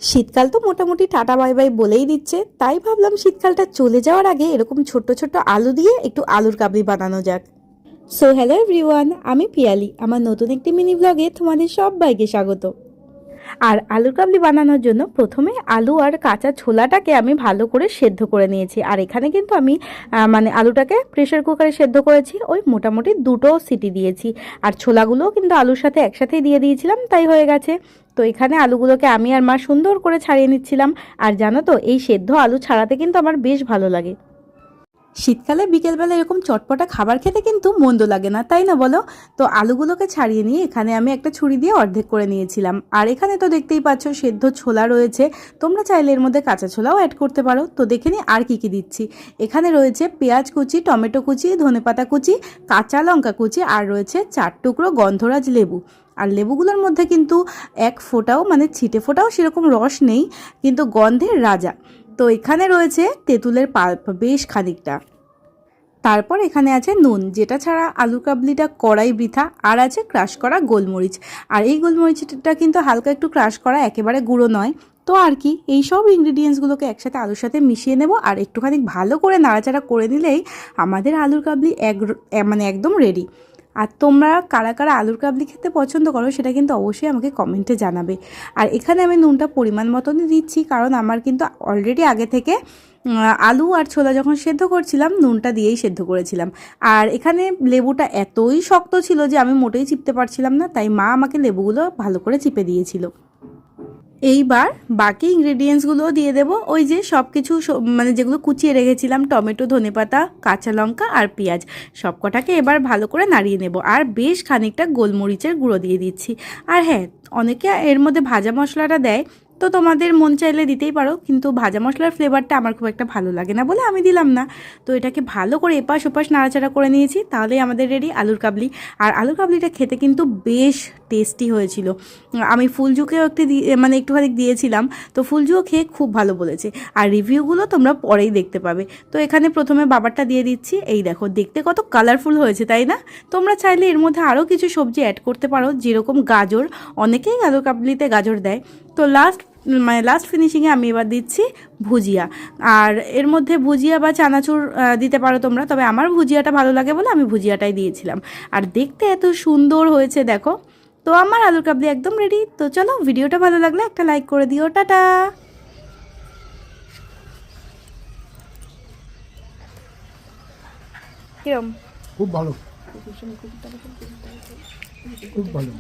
শীতকাল তো মোটামুটি টাটা বাই বাই বলেই দিচ্ছে, তাই ভাবলাম শীতকালটা চলে যাওয়ার আগে এরকম ছোট্ট ছোট্ট আলু দিয়ে একটু আলুর কাবলি বানানো যাক। সো হ্যালো এভরিওয়ান, আমি পিয়ালি। আমার নতুন একটি মিনি ব্লগে তোমাদের সবাইকে স্বাগত। আর আলুর কাবলি বানানোর জন্য প্রথমে আলু আর কাঁচা ছোলাটাকে আমি ভালো করে সেদ্ধ করে নিয়েছি। আর এখানে কিন্তু আমি আলুটাকে প্রেসার কুকারে সেদ্ধ করেছি, ওই মোটামুটি 2টো সিটি দিয়েছি। আর ছোলাগুলোও কিন্তু আলুর সাথে একসাথেই দিয়ে দিয়েছিলাম, তাই হয়ে গেছে। তো এখানে আলুগুলোকে আমি আর মা সুন্দর করে ছাড়িয়ে নিচ্ছিলাম। আর জানো তো, এই সেদ্ধ আলু ছাড়াতে কিন্তু আমার বেশ ভালো লাগে। শীতকালে বিকেলবেলা এরকম চটপটা খাবার খেতে কিন্তু মন্দ লাগে না, তাই না বলো? তো আলুগুলোকে ছাড়িয়ে নিয়ে এখানে আমি একটা ছুরি দিয়ে অর্ধেক করে নিয়েছিলাম। আর এখানে তো দেখতেই পাচ্ছ সেদ্ধ ছোলা রয়েছে, তোমরা চাইলে এর মধ্যে কাঁচা ছোলাও অ্যাড করতে পারো। তো দেখে নিই আর কি দিচ্ছি। এখানে রয়েছে পেঁয়াজ কুচি, টমেটো কুচি, ধনেপাতা কুচি, কাঁচা লঙ্কা কুচি, আর রয়েছে 4 টুকরো গন্ধরাজ লেবু। আর লেবুগুলোর মধ্যে কিন্তু এক ফোঁটাও ছিটে ফোঁটাও সেরকম রস নেই, কিন্তু গন্ধের রাজা। তো এখানে রয়েছে তেঁতুলের পাল্প বেশ খানিকটা। তারপর এখানে আছে নুন, যেটা ছাড়া আলু কাবলিটা কড়াই বৃথা। আর আছে ক্রাশ করা গোলমরিচ। আর এই গোলমরিচটা কিন্তু হালকা একটু ক্রাশ করা, একেবারে গুঁড়ো নয়। তো আর কি, এই সব ইনগ্রিডিয়েন্টসগুলোকে একসাথে আলুর সাথে মিশিয়ে নেব। আর একটুখানি ভালো করে নাড়াচাড়া করে নিলেই আমাদের আলুর কাবলি একদম রেডি। আর তোমরা কারা কারা আলুর কাবলি খেতে পছন্দ করো সেটা কিন্তু অবশ্যই আমাকে কমেন্টে জানাবে। আর এখানে আমি নুনটা পরিমাণ মতনই দিচ্ছি, কারণ আমার কিন্তু অলরেডি আগে থেকে আলু আর ছোলা যখন সেদ্ধ করছিলাম নুনটা দিয়েই সেদ্ধ করেছিলাম। আর এখানে লেবুটা এতই শক্ত ছিল যে আমি মোটেই চিপতে পারছিলাম না, তাই মা আমাকে লেবুগুলো ভালো করে চিপে দিয়েছিল। এইবার বাকি ইনগ্রেডিয়েন্টসগুলোও দিয়ে দেবো, ওই যে সব কিছু যেগুলো কুচিয়ে রেখেছিলাম, টমেটো, ধনেপাতা, কাঁচা লঙ্কা আর পেঁয়াজ, সব কটাকে এবার ভালো করে নাড়িয়ে নেব। আর বেশ খানিকটা গোলমরিচের গুঁড়ো দিয়ে দিচ্ছি। আর হ্যাঁ, অনেকে এর মধ্যে ভাজা মশলাটা দেয়, তো তোমাদের মন চাইলে দিতেই পারো, কিন্তু ভাজা মশলার ফ্লেভারটা আমার খুব একটা ভালো লাগে না বলে আমি দিলাম না। তো এটাকে ভালো করে এপাশ ওপাশ নাড়াচাড়া করে নিয়েছি, তাহলেই আমাদের রেডি আলুর কাবলি। আর আলুর কাবলিটা খেতে কিন্তু বেশ টেস্টি হয়েছিল। আমি ফুলজুকেও একটুখানি দিয়েছিলাম, তো ফুলজুও খেয়ে খুব ভালো বলেছে। আর রিভিউগুলো তোমরা পরেই দেখতে পাবে। তো এখানে প্রথমে বাবারটা দিয়ে দিচ্ছি। এই দেখো, দেখতে কত কালারফুল হয়েছে, তাই না? তোমরা চাইলে এর মধ্যে আরও কিছু সবজি অ্যাড করতে পারো, যেরকম গাজর, অনেকেই আলুর কাবলিতে গাজর দেয়। তো লাস্ট ফিনিশিংয়ে আমি এবার দিচ্ছি ভুজিয়া। আর এর মধ্যে ভুজিয়া বা চানাচুর দিতে পারো তোমরা, তবে আমার ভুজিয়াটা ভালো লাগে বলে আমি ভুজিয়াটাই দিয়েছিলাম। আর দেখতে এত সুন্দর হয়েছে দেখো। তো আমার আলুর কাবলি একদম রেডি। তো চলো, ভিডিওটা ভালো লাগলে একটা লাইক করে দিও। টাটা। কিরম? খুব ভালো, খুব ভালো।